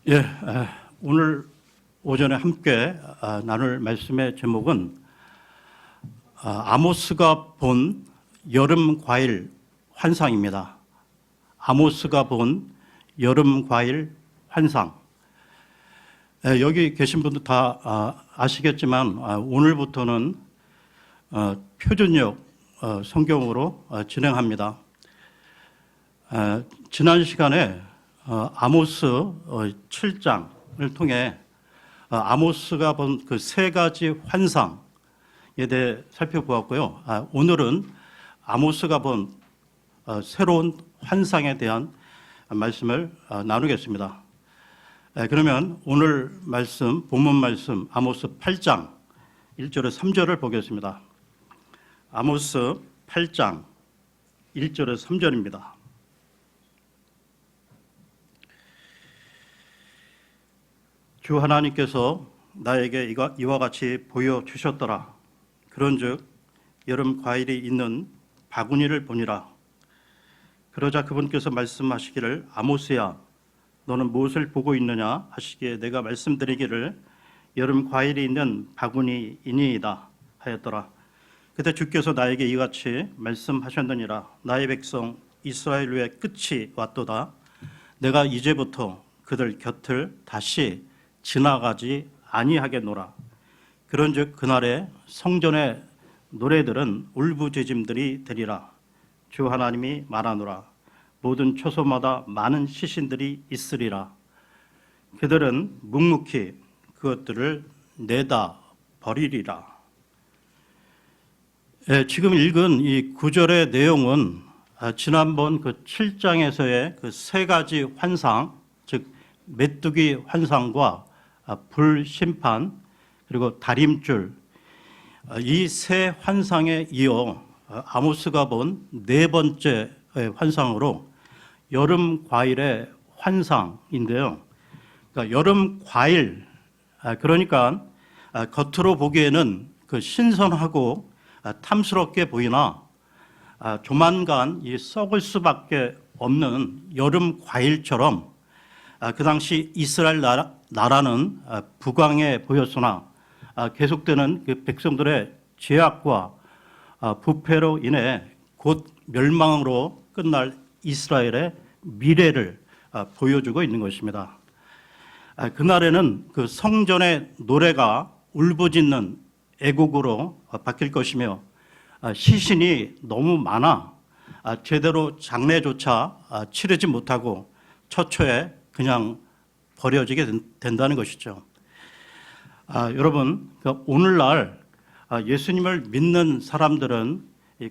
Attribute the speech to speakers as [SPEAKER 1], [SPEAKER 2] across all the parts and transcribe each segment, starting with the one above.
[SPEAKER 1] 예, 오늘 오전에 함께 나눌 말씀의 제목은 아모스가 본 여름 과일 환상입니다. 아모스가 본 여름 과일 환상. 여기 계신 분들 다 아시겠지만 오늘부터는 표준역 성경으로 진행합니다. 지난 시간에 아모스 7장을 통해 아모스가 본 그 세 가지 환상에 대해 살펴보았고요. 오늘은 아모스가 본 새로운 환상에 대한 말씀을 나누겠습니다. 그러면 오늘 말씀, 본문 말씀 아모스 8장 1절에 3절을 보겠습니다. 아모스 8장 1절에 3절입니다. 주 하나님께서 나에게 이와 같이 보여주셨더라. 그런즉 여름 과일이 있는 바구니를 보니라. 그러자 그분께서 말씀하시기를 아모스야 너는 무엇을 보고 있느냐 하시기에 내가 말씀드리기를 여름 과일이 있는 바구니이니이다 하였더라. 그때 주께서 나에게 이같이 말씀하셨느니라. 나의 백성 이스라엘 위에 끝이 왔도다. 내가 이제부터 그들 곁을 다시 지나가지 아니하겠노라. 그런즉 그날에 성전의 노래들은 울부짖음들이 되리라. 주 하나님이 말하노라. 모든 초소마다 많은 시신들이 있으리라. 그들은 묵묵히 그것들을 내다 버리리라. 지금 읽은 이 9절의 내용은 지난번 그 7장에서의 그 세 가지 환상, 즉 메뚜기 환상과 불심판 그리고 다림줄, 이 세 환상에 이어 아모스가 본 네 번째 환상으로 여름 과일의 환상인데요. 그러니까 여름 과일, 그러니까 겉으로 보기에는 그 신선하고 탐스럽게 보이나 조만간 이 썩을 수밖에 없는 여름 과일처럼 그 당시 이스라엘 나라는 부강해 보였으나 계속되는 그 백성들의 죄악과 부패로 인해 곧 멸망으로 끝날 이스라엘의 미래를 보여주고 있는 것입니다. 그날에는 그 성전의 노래가 울부짖는 애곡으로 바뀔 것이며 시신이 너무 많아 제대로 장례조차 치르지 못하고 처처에 그냥 버려지게 된다는 것이죠. 여러분, 오늘날 예수님을 믿는 사람들은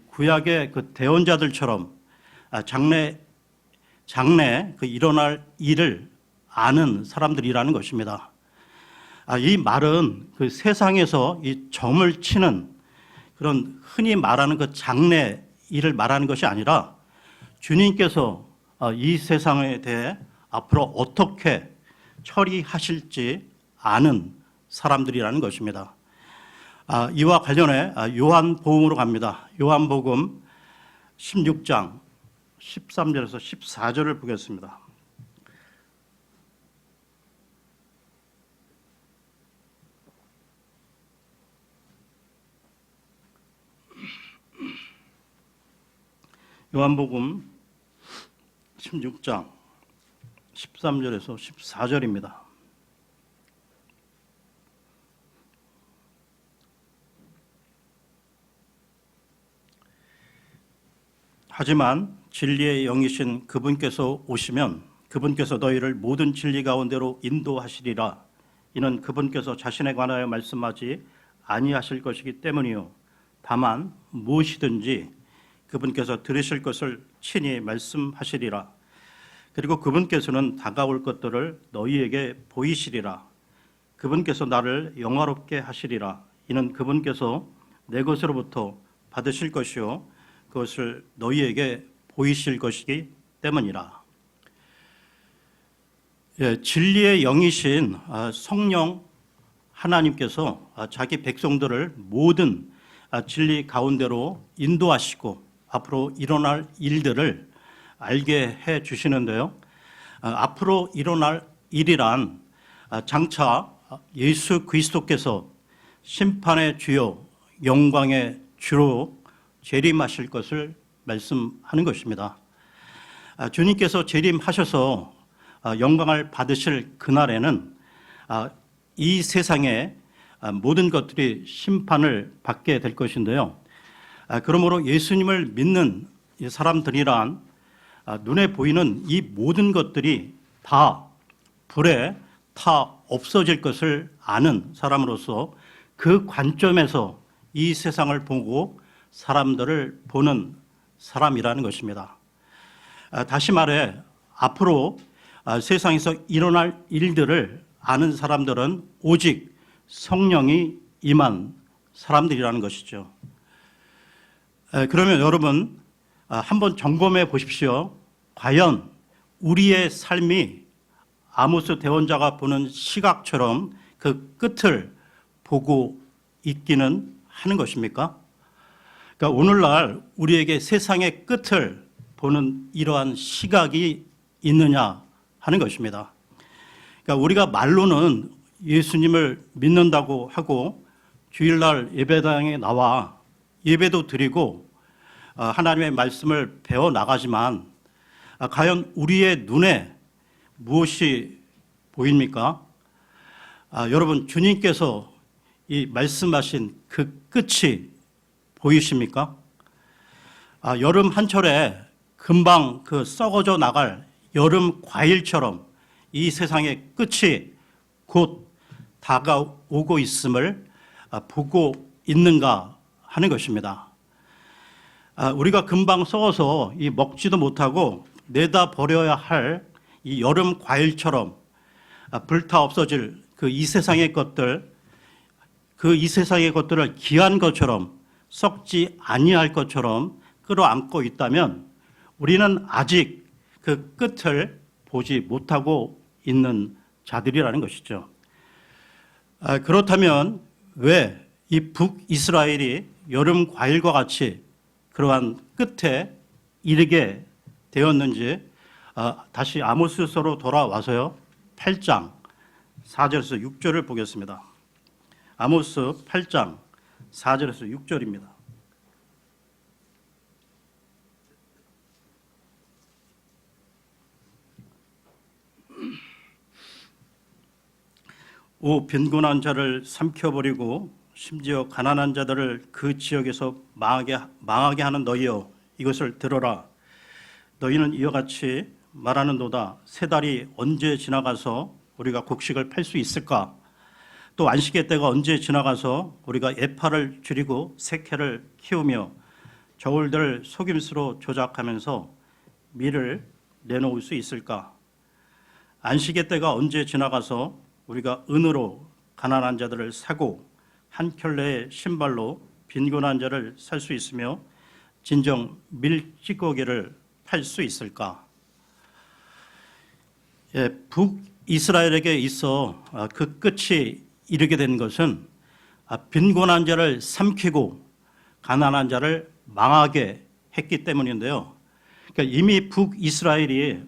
[SPEAKER 1] 구약의 그 대언자들처럼 장래 그 일어날 일을 아는 사람들이라는 것입니다. 이 말은 그 세상에서 이 점을 치는 그런 흔히 말하는 그 장래 일을 말하는 것이 아니라 주님께서 이 세상에 대해 앞으로 어떻게 처리하실지 아는 사람들이라는 것입니다. 이와 관련해 요한복음으로 갑니다. 요한복음 16장 13절에서 14절을 보겠습니다. 요한복음 16장 13절에서 14절입니다. 하지만 진리의 영이신 그분께서 오시면 그분께서 너희를 모든 진리 가운데로 인도하시리라. 이는 그분께서 자신에 관하여 말씀하지 아니하실 것이기 때문이요. 다만 무엇이든지 그분께서 들으실 것을 친히 말씀하시리라. 그리고 그분께서는 다가올 것들을 너희에게 보이시리라. 그분께서 나를 영화롭게 하시리라. 이는 그분께서 내 것으로부터 받으실 것이요 그것을 너희에게 보이실 것이기 때문이라. 진리의 영이신 성령 하나님께서 자기 백성들을 모든 진리 가운데로 인도하시고 앞으로 일어날 일들을 알게 해 주시는데요. 앞으로 일어날 일이란 장차 예수 그리스도께서 심판의 주요 영광의 주로 재림하실 것을 말씀하는 것입니다. 주님께서 재림하셔서 영광을 받으실 그날에는 이 세상의 모든 것들이 심판을 받게 될 것인데요. 그러므로 예수님을 믿는 사람들이란 눈에 보이는 이 모든 것들이 다 불에 타 없어질 것을 아는 사람으로서 그 관점에서 이 세상을 보고 사람들을 보는 사람이라는 것입니다. 다시 말해 앞으로 세상에서 일어날 일들을 아는 사람들은 오직 성령이 임한 사람들이라는 것이죠. 그러면 여러분 한번 점검해 보십시오. 과연 우리의 삶이 아모스 대언자가 보는 시각처럼 그 끝을 보고 있기는 하는 것입니까? 그러니까 오늘날 우리에게 세상의 끝을 보는 이러한 시각이 있느냐 하는 것입니다. 그러니까 우리가 말로는 예수님을 믿는다고 하고 주일날 예배당에 나와 예배도 드리고 하나님의 말씀을 배워 나가지만 과연 우리의 눈에 무엇이 보입니까? 여러분 주님께서 이 말씀하신 그 끝이 보이십니까? 여름 한철에 금방 그 썩어져 나갈 여름 과일처럼 이 세상의 끝이 곧 다가오고 있음을 보고 있는가 하는 것입니다. 우리가 금방 썩어서 이 먹지도 못하고 내다 버려야 할 이 여름 과일처럼 불타 없어질 그 이 세상의 것들, 그 이 세상의 것들을 귀한 것처럼 썩지 아니할 것처럼 끌어안고 있다면 우리는 아직 그 끝을 보지 못하고 있는 자들이라는 것이죠. 그렇다면 왜 이 북이스라엘이 여름 과일과 같이 그러한 끝에 이르게 되었는지 다시 아모스서로 돌아와서요 8장 4절에서 6절을 보겠습니다. 아모스 8장 4절에서 6절입니다. 오 빈곤한 자를 삼켜버리고 심지어 가난한 자들을 그 지역에서 망하게 하는 너희여, 이것을 들어라. 너희는 이와 같이 말하는도다. 세 달이 언제 지나가서 우리가 곡식을 팔 수 있을까? 또 안식의 때가 언제 지나가서 우리가 에파를 줄이고 세케를 키우며 저울들을 속임수로 조작하면서 밀을 내놓을 수 있을까? 안식의 때가 언제 지나가서 우리가 은으로 가난한 자들을 사고 한 켤레의 신발로 빈곤한 자를 살 수 있으며 진정 밀찌꺼기를 팔 수 있을까? 북이스라엘에게 있어 그 끝이 이르게 된 것은 빈곤한 자를 삼키고 가난한 자를 망하게 했기 때문인데요. 그러니까 이미 북이스라엘이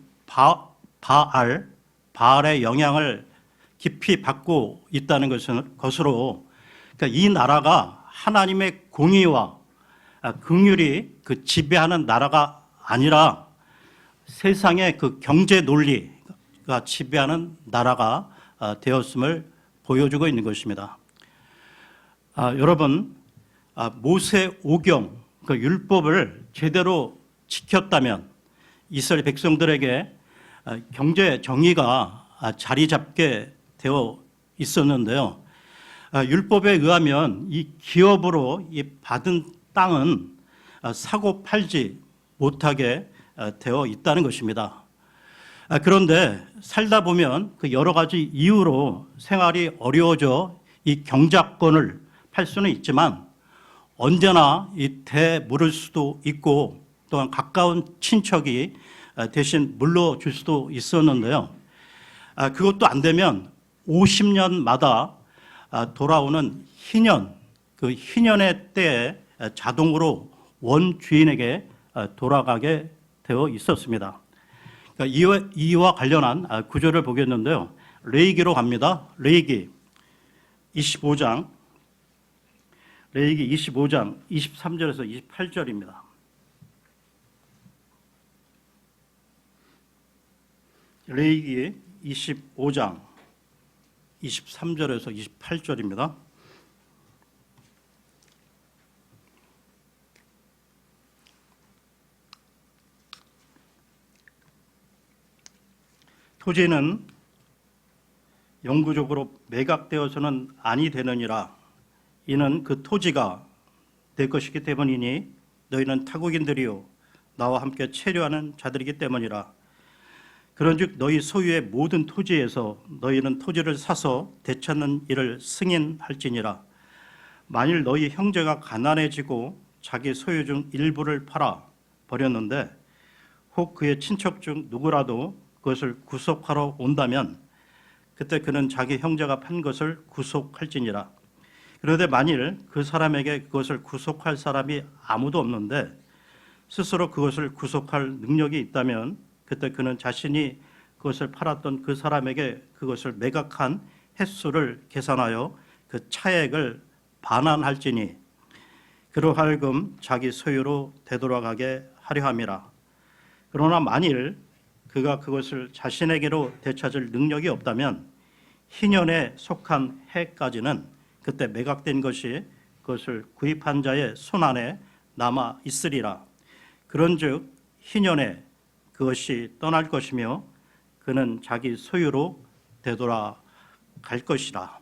[SPEAKER 1] 바알의 영향을 깊이 받고 있다는 것으로 그러니까 이 나라가 하나님의 공의와 긍휼이 그 지배하는 나라가 아니라 세상의 그 경제 논리가 지배하는 나라가 되었음을 보여주고 있는 것입니다. 여러분 모세 오경 그 율법을 제대로 지켰다면 이스라엘 백성들에게 경제 정의가 자리 잡게 되어 있었는데요. 율법에 의하면 이 기업으로 이 받은 땅은 사고 팔지 못하게 되어 있다는 것입니다. 그런데 살다 보면 그 여러 가지 이유로 생활이 어려워져 이 경작권을 팔 수는 있지만 언제나 이 대물을 수도 있고 또한 가까운 친척이 대신 물러줄 수도 있었는데요. 그것도 안 되면 50년마다 돌아오는 희년, 그 희년의 때에 자동으로 원주인에게 돌아가게 되어 있었습니다. 그러니까 이와 관련한 구절을 보겠는데요. 레위기로 갑니다. 레위기 25장 23절에서 28절입니다. 레위기 25장 23절에서 28절입니다. 토지는 영구적으로 매각되어서는 아니 되느니라. 이는 그 토지가 내 것이기 때문이니 너희는 타국인들이요 나와 함께 체류하는 자들이기 때문이라. 그런즉 너희 소유의 모든 토지에서 너희는 토지를 사서 되찾는 일을 승인할지니라. 만일 너희 형제가 가난해지고 자기 소유 중 일부를 팔아 버렸는데 혹 그의 친척 중 누구라도 그것을 구속하러 온다면 그때 그는 자기 형제가 판 것을 구속할지니라. 그런데 만일 그 사람에게 그것을 구속할 사람이 아무도 없는데 스스로 그것을 구속할 능력이 있다면 그때 그는 자신이 그것을 팔았던 그 사람에게 그것을 매각한 횟수를 계산하여 그 차액을 반환할지니 그로 하여금 자기 소유로 되돌아가게 하려 함이라. 그러나 만일 그가 그것을 자신에게로 되찾을 능력이 없다면 희년에 속한 해까지는 그때 매각된 것이 그것을 구입한 자의 손안에 남아 있으리라. 그런즉 희년에 그것이 떠날 것이며 그는 자기 소유로 되돌아갈 것이라.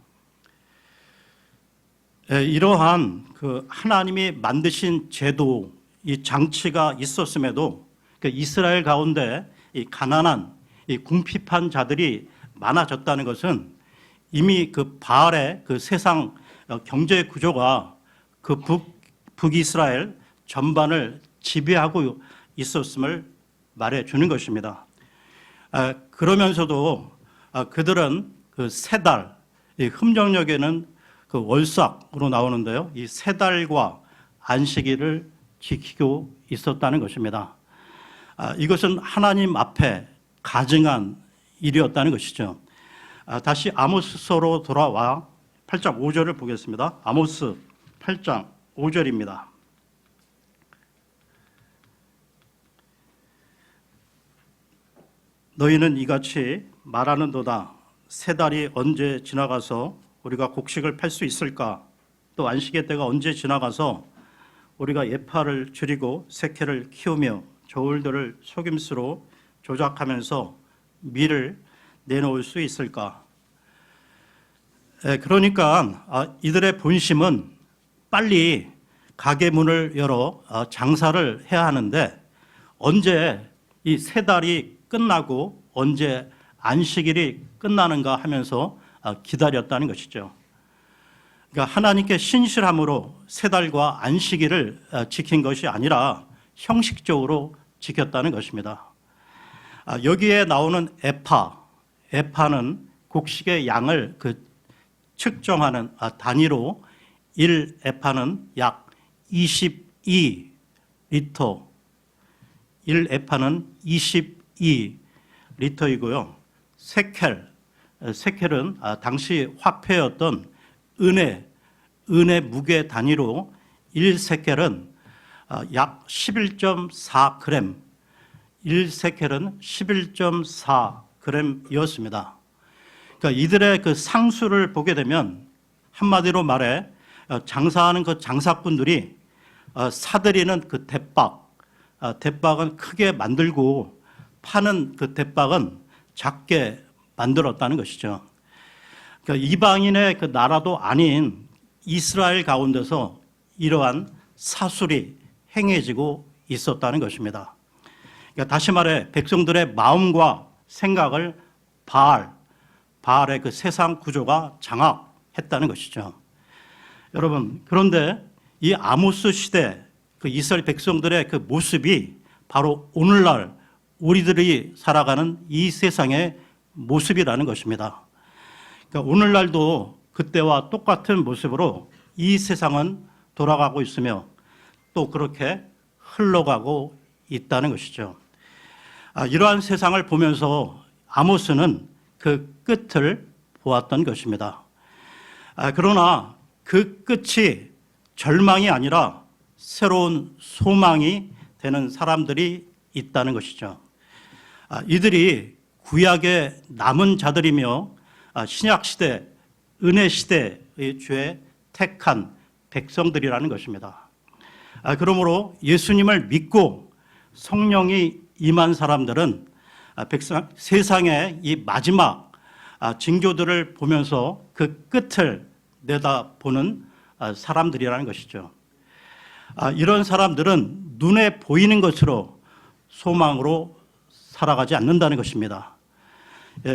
[SPEAKER 1] 이러한 그 하나님이 만드신 제도, 이 장치가 있었음에도 이스라엘 가운데 이 가난한 이 궁핍한 자들이 많아졌다는 것은 이미 그 바알의 그 세상 경제 구조가 그 북이스라엘 전반을 지배하고 있었음을 말해주는 것입니다. 그러면서도 그들은 그 세 달, 흠정역에는 그 월삭으로 나오는데요. 이 세 달과 안식일을 지키고 있었다는 것입니다. 이것은 하나님 앞에 가증한 일이었다는 것이죠. 다시 아모스서로 돌아와 8장 5절을 보겠습니다. 아모스 8장 5절입니다. 너희는 이같이 말하는도다. 세 달이 언제 지나가서 우리가 곡식을 팔 수 있을까? 또 안식의 때가 언제 지나가서 우리가 예파를 줄이고 세케를 키우며 저울들을 속임수로 조작하면서 밀을 내놓을 수 있을까? 그러니까 이들의 본심은 빨리 가게 문을 열어 장사를 해야 하는데 언제 이 세 달이 끝나고 언제 안식일이 끝나는가 하면서 기다렸다는 것이죠. 그러니까 하나님께 신실함으로 세 달과 안식일을 지킨 것이 아니라 형식적으로 지켰다는 것입니다. 여기에 나오는 에파는 곡식의 양을 측정하는 단위로 1에파는 약 22리터, 1에파는 22리터이고요. 세켈은 당시 화폐였던 은의 무게 단위로 1세켈은 약 11.4g, 1세켈은 11.4g이었습니다. 그러니까 이들의 그 상수를 보게 되면 한마디로 말해 장사하는 그 장사꾼들이 사들이는 그 대박은 크게 만들고 파는 그 대박은 작게 만들었다는 것이죠. 그러니까 이방인의 그 나라도 아닌 이스라엘 가운데서 이러한 사술이 행해지고 있었다는 것입니다. 그러니까 다시 말해 백성들의 마음과 생각을 바알의 그 세상 구조가 장악했다는 것이죠. 여러분, 그런데 이 아모스 시대 그 이스라엘 백성들의 그 모습이 바로 오늘날 우리들이 살아가는 이 세상의 모습이라는 것입니다. 그러니까 오늘날도 그때와 똑같은 모습으로 이 세상은 돌아가고 있으며 또 그렇게 흘러가고 있다는 것이죠. 이러한 세상을 보면서 아모스는 그 끝을 보았던 것입니다. 그러나 그 끝이 절망이 아니라 새로운 소망이 되는 사람들이 있다는 것이죠. 이들이 구약의 남은 자들이며 신약시대, 은혜시대의 주의 택한 백성들이라는 것입니다. 그러므로 예수님을 믿고 성령이 임한 사람들은 세상의 이 마지막 징조들을 보면서 그 끝을 내다보는 사람들이라는 것이죠. 이런 사람들은 눈에 보이는 것으로 소망으로 살아가지 않는다는 것입니다.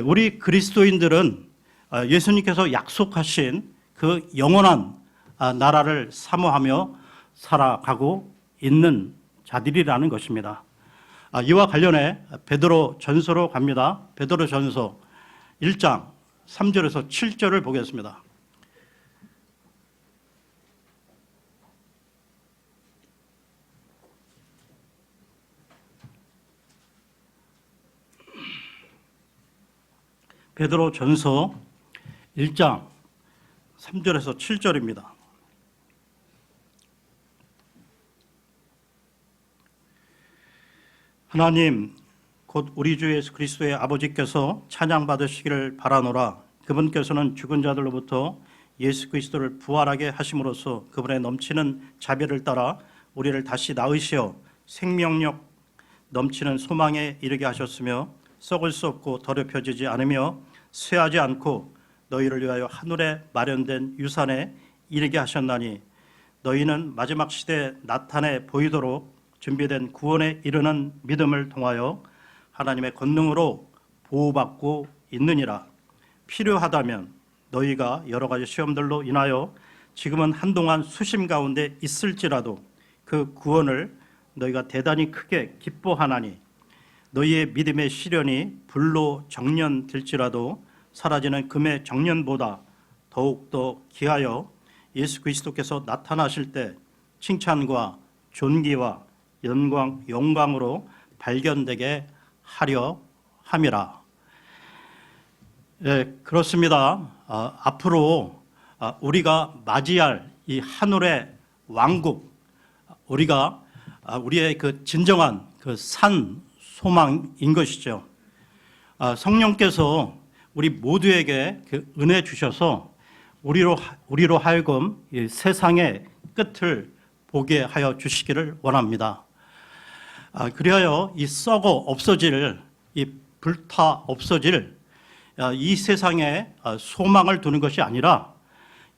[SPEAKER 1] 우리 그리스도인들은 예수님께서 약속하신 그 영원한 나라를 사모하며 살아가고 있는 자들이라는 것입니다. 이와 관련해 베드로 전서로 갑니다. 베드로 전서 1장 3절에서 7절을 보겠습니다. 베드로 전서 1장 3절에서 7절입니다. 하나님 곧 우리 주 예수 그리스도의 아버지께서 찬양받으시기를 바라노라. 그분께서는 죽은 자들로부터 예수 그리스도를 부활하게 하심으로써 그분의 넘치는 자비를 따라 우리를 다시 낳으시어 생명력 넘치는 소망에 이르게 하셨으며 썩을 수 없고 더럽혀지지 않으며 쇠하지 않고 너희를 위하여 하늘에 마련된 유산에 이르게 하셨나니 너희는 마지막 시대에 나타내 보이도록 준비된 구원에 이르는 믿음을 통하여 하나님의 권능으로 보호받고 있느니라. 필요하다면 너희가 여러 가지 시험들로 인하여 지금은 한동안 수심 가운데 있을지라도 그 구원을 너희가 대단히 크게 기뻐하나니 너희의 믿음의 시련이 불로 정련될지라도 사라지는 금의 정련보다 더욱더 귀하여 예수 그리스도께서 나타나실 때 칭찬과 존귀와 영광으로 발견되게 하려 함이라. 그렇습니다. 앞으로 우리가 맞이할 이 하늘의 왕국, 우리가 우리의 그 진정한 그 산 소망인 것이죠. 성령께서 우리 모두에게 그 은혜 주셔서 우리로 하여금 이 세상의 끝을 보게 하여 주시기를 원합니다. 그리하여 이 썩어 없어질, 이 불타 없어질 이 세상에 소망을 두는 것이 아니라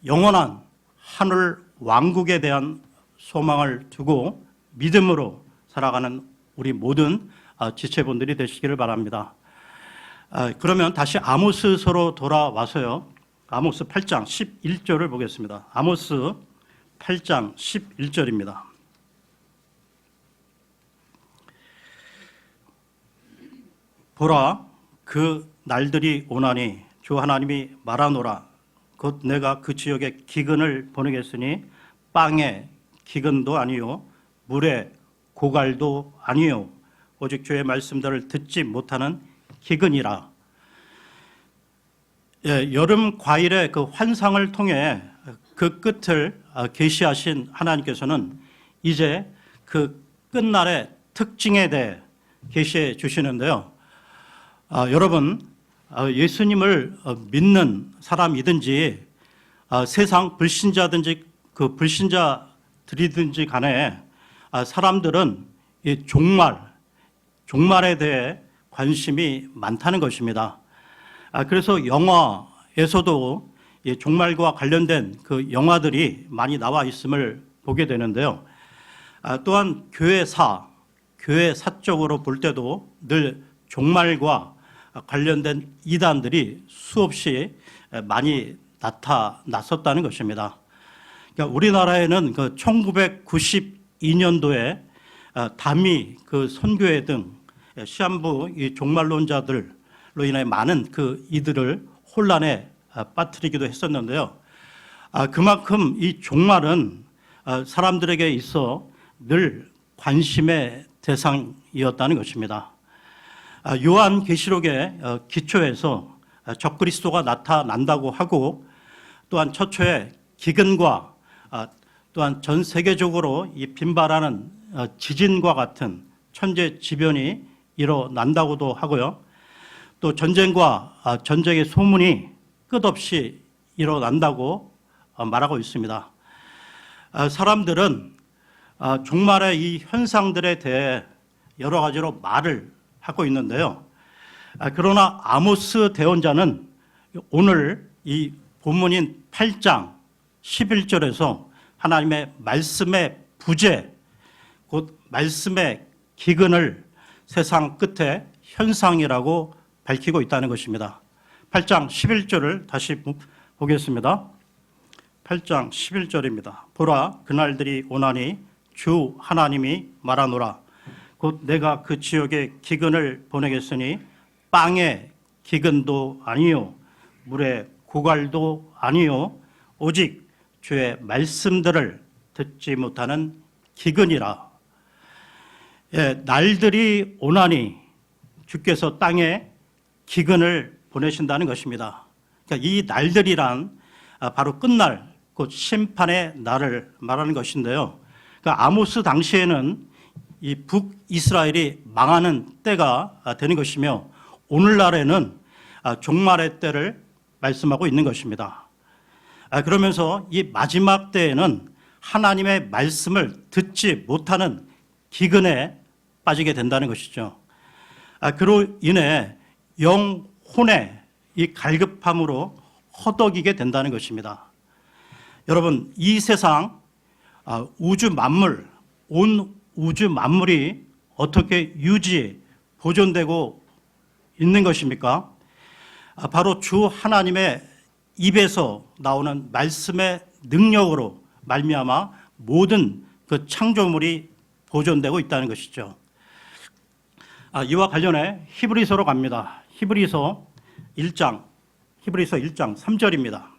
[SPEAKER 1] 영원한 하늘 왕국에 대한 소망을 두고 믿음으로 살아가는 우리 모든 지체분들이 되시기를 바랍니다. 그러면 다시 아모스서로 돌아와서요. 아모스 8장 11절을 보겠습니다. 아모스 8장 11절입니다. 보라, 그 날들이 오나니 주 하나님이 말하노라. 곧 내가 그 지역에 기근을 보내겠으니 빵에 기근도 아니요 물에 고갈도 아니요 오직 주의 말씀들을 듣지 못하는 기근이라. 여름 과일의 그 환상을 통해 그 끝을 계시하신 하나님께서는 이제 그 끝날의 특징에 대해 계시해 주시는데요. 여러분, 예수님을 믿는 사람이든지 세상 불신자든지 그 불신자들이든지 간에 사람들은 이 종말에 대해 관심이 많다는 것입니다. 그래서 영화에서도 이 종말과 관련된 그 영화들이 많이 나와 있음을 보게 되는데요. 또한 교회사적으로 볼 때도 늘 종말과 관련된 이단들이 수없이 많이 나타났었다는 것입니다. 그러니까 우리나라에는 그 1992년도에 담이 그 선교회 등 시한부 이 종말론자들로 인해 많은 그 이들을 혼란에 빠뜨리기도 했었는데요. 그만큼 이 종말은 사람들에게 있어 늘 관심의 대상이었다는 것입니다. 요한계시록의 기초에서 적그리스도가 나타난다고 하고, 또한 처초에 기근과 또한 전 세계적으로 이 빈발하는 지진과 같은 천재지변이 일어난다고도 하고요. 또 전쟁과 전쟁의 소문이 끝없이 일어난다고 말하고 있습니다. 사람들은 종말의 이 현상들에 대해 여러 가지로 말을 하고 있는데요. 그러나 아모스 대언자는 오늘 이 본문인 8장 11절에서 하나님의 말씀의 부재, 곧 말씀의 기근을 세상 끝의 현상이라고 밝히고 있다는 것입니다. 8장 11절을 다시 보겠습니다. 8장 11절입니다. 보라, 그날들이 오나니 주 하나님이 말하노라. 곧 내가 그 지역에 기근을 보내겠으니 빵의 기근도 아니요 물의 고갈도 아니요 오직 주의 말씀들을 듣지 못하는 기근이라. 날들이 오나니 주께서 땅에 기근을 보내신다는 것입니다. 그러니까 이 날들이란 바로 끝날 곧 심판의 날을 말하는 것인데요. 그러니까 아모스 당시에는 이 북이스라엘이 망하는 때가 되는 것이며, 오늘날에는 종말의 때를 말씀하고 있는 것입니다. 그러면서 이 마지막 때에는 하나님의 말씀을 듣지 못하는 기근에 빠지게 된다는 것이죠. 그로 인해 영혼의 이 갈급함으로 허덕이게 된다는 것입니다. 여러분, 이 세상 우주 만물, 온 우주 만물이 어떻게 유지, 보존되고 있는 것입니까? 바로 주 하나님의 입에서 나오는 말씀의 능력으로 말미암아 모든 그 창조물이 보존되고 있다는 것이죠. 이와 관련해 히브리서로 갑니다. 히브리서 1장 3절입니다.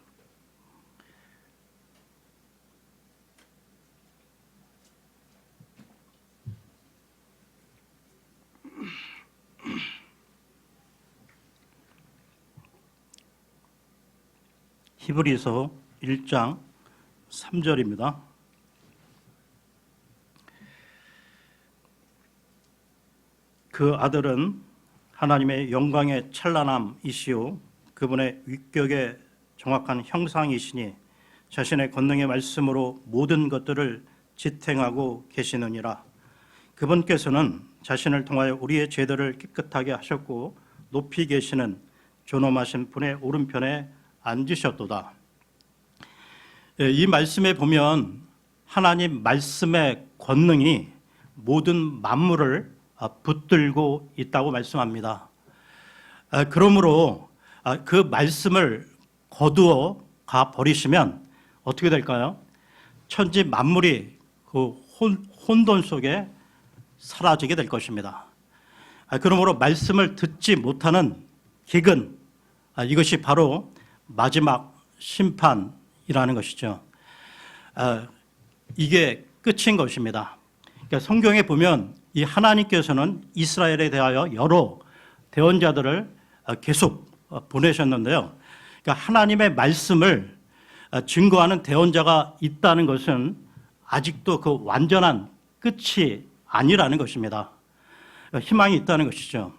[SPEAKER 1] 히브리서 1장 3절입니다. 그 아들은 하나님의 영광의 찬란함이시요 그분의 위격의 정확한 형상이시니 자신의 권능의 말씀으로 모든 것들을 지탱하고 계시느니라. 그분께서는 자신을 통하여 우리의 죄들을 깨끗하게 하셨고 높이 계시는 존엄하신 분의 오른편에 앉으셨도다. 이 말씀에 보면 하나님 말씀의 권능이 모든 만물을 붙들고 있다고 말씀합니다. 그러므로 그 말씀을 거두어 가 버리시면 어떻게 될까요? 천지 만물이 그 혼돈 속에 사라지게 될 것입니다. 그러므로 말씀을 듣지 못하는 기근, 이것이 바로 마지막 심판이라는 것이죠. 이게 끝인 것입니다. 그러니까 성경에 보면 이 하나님께서는 이스라엘에 대하여 여러 대언자들을 계속 보내셨는데요. 그러니까 하나님의 말씀을 증거하는 대언자가 있다는 것은 아직도 그 완전한 끝이 아니라는 것입니다. 희망이 있다는 것이죠.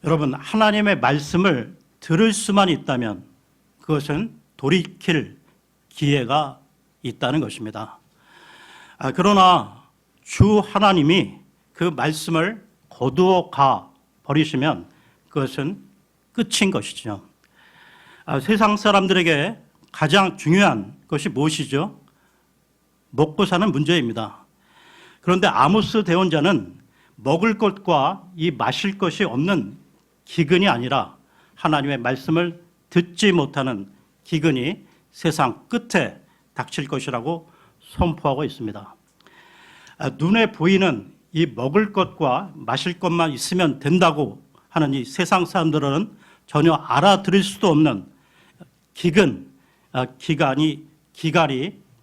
[SPEAKER 1] 여러분, 하나님의 말씀을 들을 수만 있다면 그것은 돌이킬 기회가 있다는 것입니다. 그러나 주 하나님이 그 말씀을 거두어 가 버리시면 그것은 끝인 것이죠. 세상 사람들에게 가장 중요한 것이 무엇이죠? 먹고 사는 문제입니다. 그런데 아모스 대언자는 먹을 것과 이 마실 것이 없는 기근이 아니라 하나님의 말씀을 듣지 못하는 기근이 세상 끝에 닥칠 것이라고 선포하고 있습니다. 눈에 보이는 이 먹을 것과 마실 것만 있으면 된다고 하는 이 세상 사람들은 전혀 알아들을 수도 없는 기갈이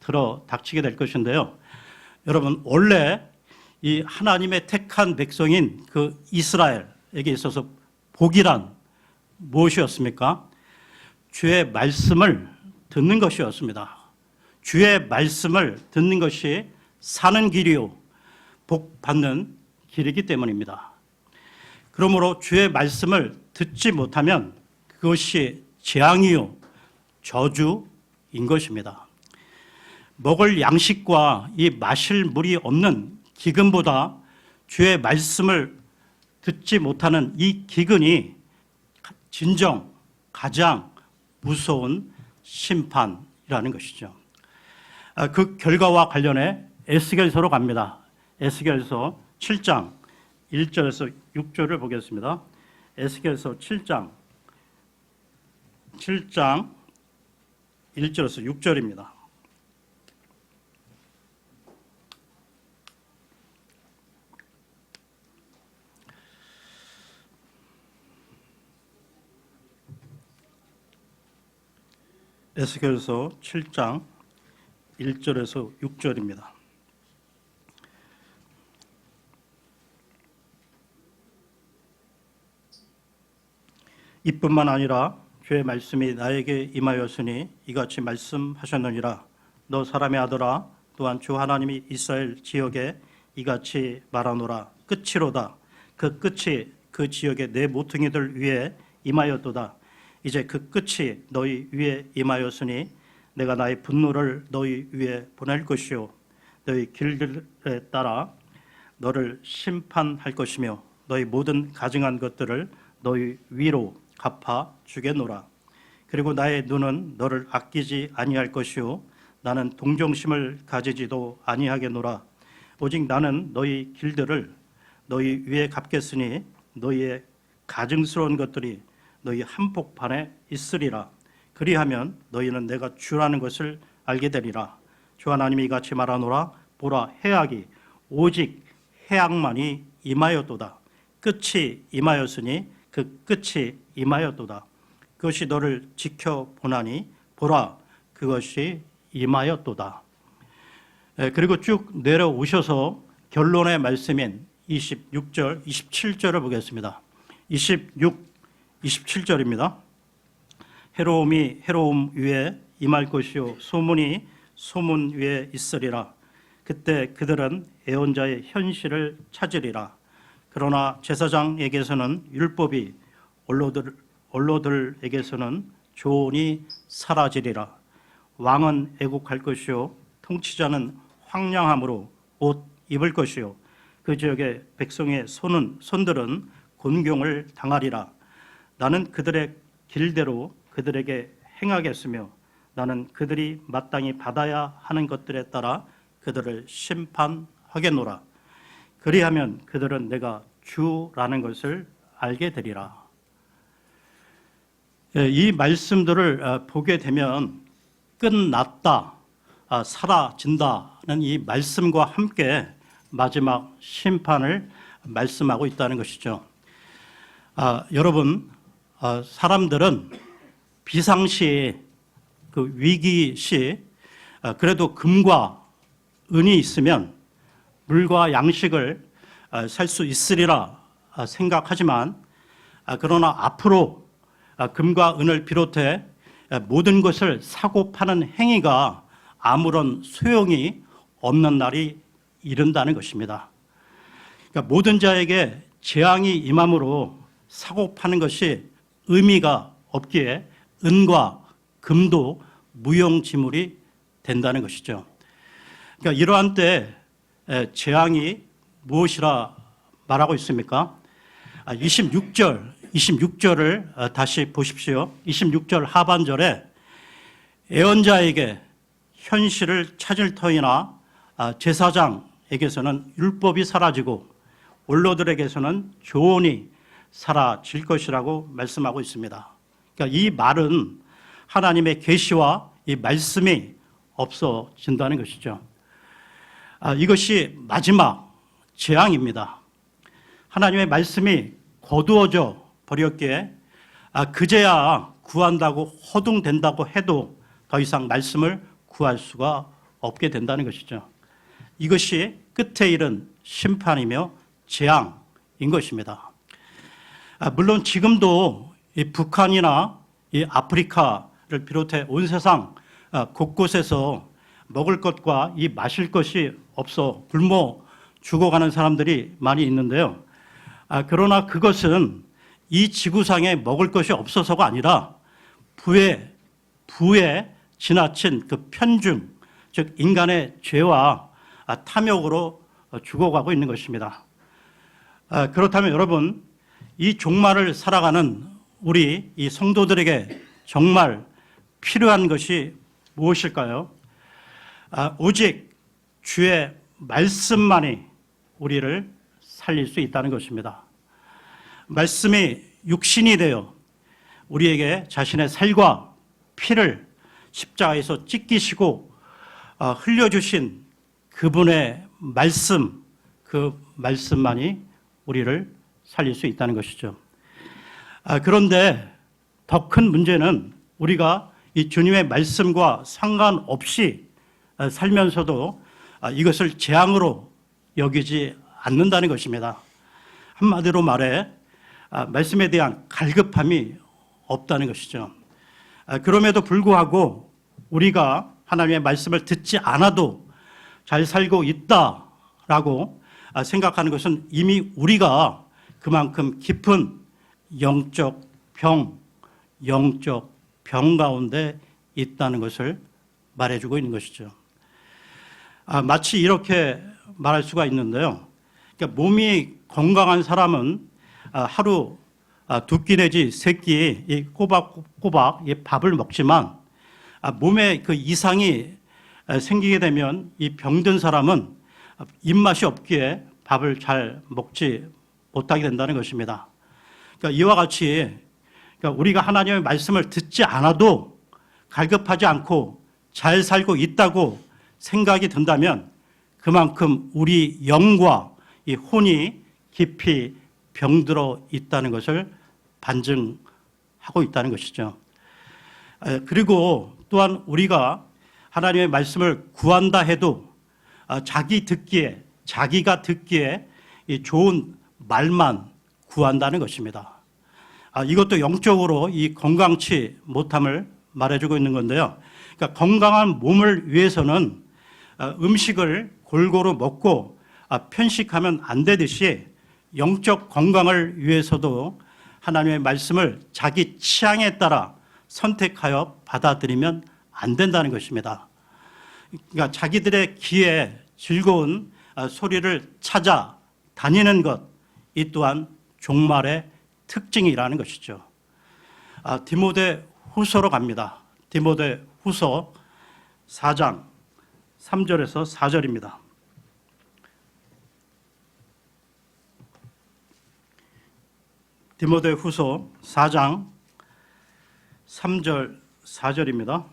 [SPEAKER 1] 들어 닥치게 될 것인데요. 여러분, 원래 이 하나님의 택한 백성인 그 이스라엘의 사람에게 있어서 복이란 무엇이었습니까? 주의 말씀을 듣는 것이었습니다. 주의 말씀을 듣는 것이 사는 길이요 복 받는 길이기 때문입니다. 그러므로 주의 말씀을 듣지 못하면 그것이 재앙이요 저주인 것입니다. 먹을 양식과 이 마실 물이 없는 기근보다 주의 말씀을 듣지 못하는 이 기근이 진정 가장 무서운 심판이라는 것이죠. 그 결과와 관련해 에스겔서로 갑니다. 에스겔서 7장 1절에서 6절을 보겠습니다. 에스겔서 7장 1절에서 6절입니다. 에스겔서 7장 1절에서 6절입니다. 이뿐만 아니라 주의 말씀이 나에게 임하였으니 이같이 말씀하셨느니라. 너 사람의 아들아, 또한 주 하나님이 이스라엘 지역에 이같이 말하노라. 끝이로다. 그 끝이 그 지역의 내 모퉁이들 위에 임하였도다. 이제 그 끝이 너희 위에 임하였으니 내가 나의 분노를 너희 위에 보낼 것이요 너희 길들에 따라 너를 심판할 것이며 너희 모든 가증한 것들을 너희 위로 갚아 주겠노라. 그리고 나의 눈은 너를 아끼지 아니할 것이요 나는 동정심을 가지지도 아니하겠노라. 오직 나는 너희 길들을 너희 위에 갚겠으니 너희의 가증스러운 것들이 너희 한복판에 있으리라. 그리하면 너희는 내가 주라는 것을 알게 되리라. 주 하나님이 이같이 말하노라. 보라, 해악이 오직 해악만이 임하였도다. 끝이 임하였으니 그 끝이 임하였도다. 그것이 너를 지켜보나니 보라, 그것이 임하였도다. 그리고 쭉 내려오셔서 결론의 말씀인 26절, 27절을 보겠습니다. 27절입니다. 해로움이 해로움 위에 임할 것이요 소문이 소문 위에 있으리라. 그때 그들은 애언자의 현실을 찾으리라. 그러나 제사장에게서는 율법이 원로들에게서는 조언이 사라지리라. 왕은 애국할 것이요 통치자는 황량함으로 옷 입을 것이요 그 지역의 백성의 손들은 곤경을 당하리라. 나는 그들의 길대로 그들에게 행하겠으며 나는 그들이 마땅히 받아야 하는 것들에 따라 그들을 심판하겠노라. 그리하면 그들은 내가 주라는 것을 알게 되리라. 이 말씀들을 보게 되면 끝났다, 사라진다는 이 말씀과 함께 마지막 심판을 말씀하고 있다는 것이죠. 여러분, 사람들은 비상시, 그 위기시 그래도 금과 은이 있으면 물과 양식을 살 수 있으리라 생각하지만 그러나 앞으로 금과 은을 비롯해 모든 것을 사고 파는 행위가 아무런 소용이 없는 날이 이른다는 것입니다. 그러니까 모든 자에게 재앙이 임함으로 사고 파는 것이 의미가 없기에 은과 금도 무용지물이 된다는 것이죠. 그러니까 이러한 때 재앙이 무엇이라 말하고 있습니까? 26절을 다시 보십시오. 26절 하반절에 애언자에게 현실을 찾을 터이나 제사장에게서는 율법이 사라지고 원로들에게서는 조언이 사라질 것이라고 말씀하고 있습니다. 그러니까 이 말은 하나님의 계시와 이 말씀이 없어진다는 것이죠. 이것이 마지막 재앙입니다. 하나님의 말씀이 거두어져 버렸기에 그제야 구한다고 허둥댄다고 해도 더 이상 말씀을 구할 수가 없게 된다는 것이죠. 이것이 끝에 이른 심판이며 재앙인 것입니다. 물론 지금도 이 북한이나 이 아프리카를 비롯해 온 세상 곳곳에서 먹을 것과 이 마실 것이 없어 굶어 죽어가는 사람들이 많이 있는데요. 그러나 그것은 이 지구상에 먹을 것이 없어서가 아니라 부에 지나친 그 편중, 즉 인간의 죄와 탐욕으로 죽어가고 있는 것입니다. 그렇다면 여러분, 이 종말을 살아가는 우리 이 성도들에게 정말 필요한 것이 무엇일까요? 오직 주의 말씀만이 우리를 살릴 수 있다는 것입니다. 말씀이 육신이 되어 우리에게 자신의 살과 피를 십자가에서 찢기시고 흘려주신 그분의 말씀, 그 말씀만이 우리를 살릴 수 있다는 것이죠. 그런데 더 큰 문제는 우리가 이 주님의 말씀과 상관없이 살면서도 이것을 재앙으로 여기지 않는다는 것입니다. 한마디로 말해 말씀에 대한 갈급함이 없다는 것이죠. 그럼에도 불구하고 우리가 하나님의 말씀을 듣지 않아도 잘 살고 있다라고 생각하는 것은 이미 우리가 그만큼 깊은 영적 병 가운데 있다는 것을 말해주고 있는 것이죠. 마치 이렇게 말할 수가 있는데요. 그러니까 몸이 건강한 사람은 하루 2끼 내지 3끼 꼬박꼬박 밥을 먹지만 몸에 그 이상이 생기게 되면 이 병든 사람은 입맛이 없기에 밥을 잘 먹지 못하게 된다는 것입니다. 그러니까 이와 같이 우리가 하나님의 말씀을 듣지 않아도 갈급하지 않고 잘 살고 있다고 생각이 든다면 그만큼 우리 영과 이 혼이 깊이 병들어 있다는 것을 반증하고 있다는 것이죠. 그리고 또한 우리가 하나님의 말씀을 구한다 해도 자기가 듣기에 이 좋은 말만 구한다는 것입니다. 이것도 영적으로 이 건강치 못함을 말해주고 있는 건데요. 그러니까 건강한 몸을 위해서는 음식을 골고루 먹고 편식하면 안 되듯이 영적 건강을 위해서도 하나님의 말씀을 자기 취향에 따라 선택하여 받아들이면 안 된다는 것입니다. 그러니까 자기들의 귀에 즐거운 소리를 찾아 다니는 것, 이 또한 종말의 특징이라는 것이죠. 디모데 후서로 갑니다. 디모데 후서 4장 3절에서 4절입니다. 디모데 후서 4장 3절 4절입니다.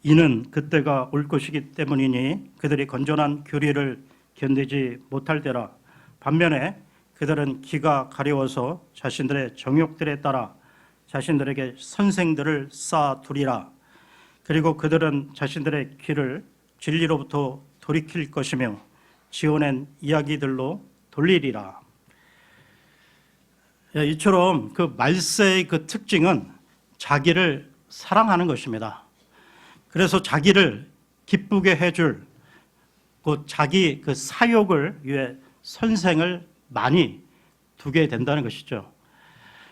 [SPEAKER 1] 이는 그때가 올 것이기 때문이니 그들이 건전한 교리를 견디지 못할 때라. 반면에 그들은 귀가 가려워서 자신들의 정욕들에 따라 자신들에게 선생들을 쌓아두리라. 그리고 그들은 자신들의 귀를 진리로부터 돌이킬 것이며 지어낸 이야기들로 돌리리라. 이처럼 그 말세의 그 특징은 자기를 사랑하는 것입니다. 그래서 자기를 기쁘게 해줄 자기 그 사욕을 위해 선생을 많이 두게 된다는 것이죠.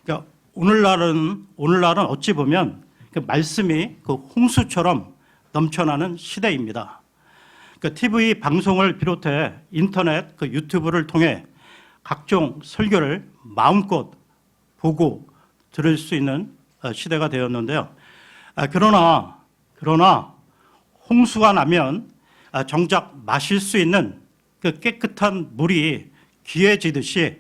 [SPEAKER 1] 그러니까 오늘날은 어찌 보면 그 말씀이 그 홍수처럼 넘쳐나는 시대입니다. 그 TV 방송을 비롯해 인터넷 그 유튜브를 통해 각종 설교를 마음껏 보고 들을 수 있는 시대가 되었는데요. 그러나 홍수가 나면 정작 마실 수 있는 그 깨끗한 물이 귀해지듯이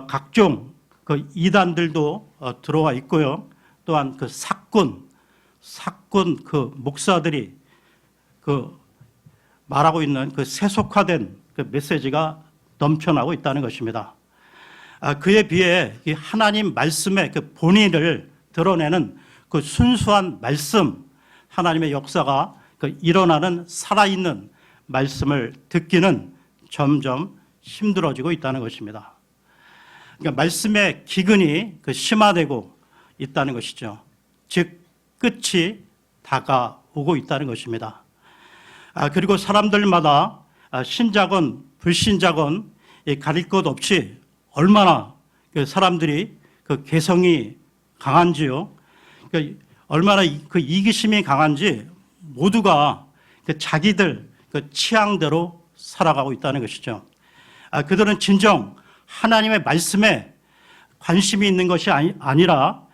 [SPEAKER 1] 각종 그 이단들도 들어와 있고요. 또한 그 사꾼 그 목사들이 그 말하고 있는 그 세속화된 그 메시지가 넘쳐나고 있다는 것입니다. 그에 비해 이 하나님 말씀의 그 본의를 드러내는 그 순수한 말씀, 하나님의 역사가 그 일어나는 살아있는 말씀을 듣기는 점점 힘들어지고 있다는 것입니다. 그러니까 말씀의 기근이 심화되고 있다는 것이죠. 즉 끝이 다가오고 있다는 것입니다. 그리고 사람들마다 신자건 불신자건 가릴 것 없이 얼마나 사람들이 개성이 강한지요. 얼마나 그 이기심이 강한지 모두가 자기들 취향대로 살아가고 있다는 것이죠. 그들은 진정 하나님의 말씀에 관심이 있는 것이 아니라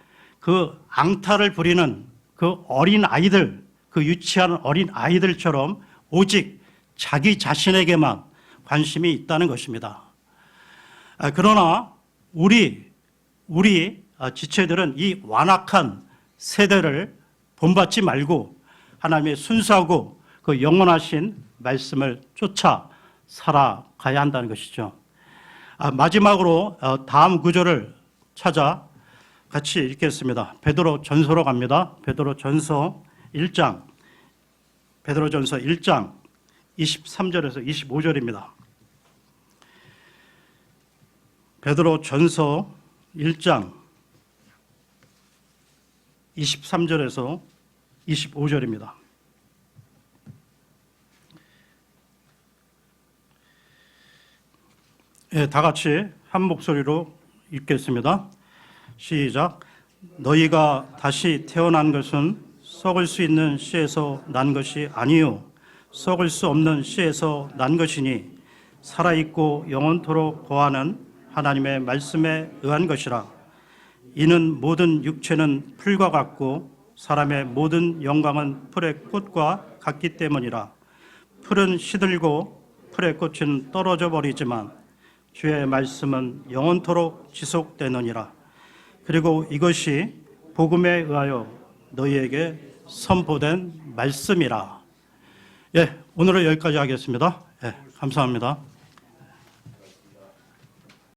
[SPEAKER 1] 그 앙탈을 부리는 그 어린 아이들, 그 유치한 어린 아이들처럼 오직 자기 자신에게만 관심이 있다는 것입니다. 그러나 우리 지체들은 이 완악한 세대를 본받지 말고 하나님의 순수하고 그 영원하신 말씀을 쫓아 살아가야 한다는 것이죠. 마지막으로 다음 구절을 찾아 같이 읽겠습니다. 베드로 전서로 갑니다. 베드로 전서 1장 23절에서 25절입니다. 베드로 전서 1장 23절에서 25절입니다. 다 같이 한 목소리로 읽겠습니다. 시작. 너희가 다시 태어난 것은 썩을 수 있는 씨에서 난 것이 아니요 썩을 수 없는 씨에서 난 것이니 살아있고 영원토록 거하는 하나님의 말씀에 의한 것이라. 이는 모든 육체는 풀과 같고 사람의 모든 영광은 풀의 꽃과 같기 때문이라. 풀은 시들고 풀의 꽃은 떨어져 버리지만 주의 말씀은 영원토록 지속되느니라. 그리고 이것이 복음에 의하여 너희에게 선포된 말씀이라. 오늘은 여기까지 하겠습니다. 감사합니다.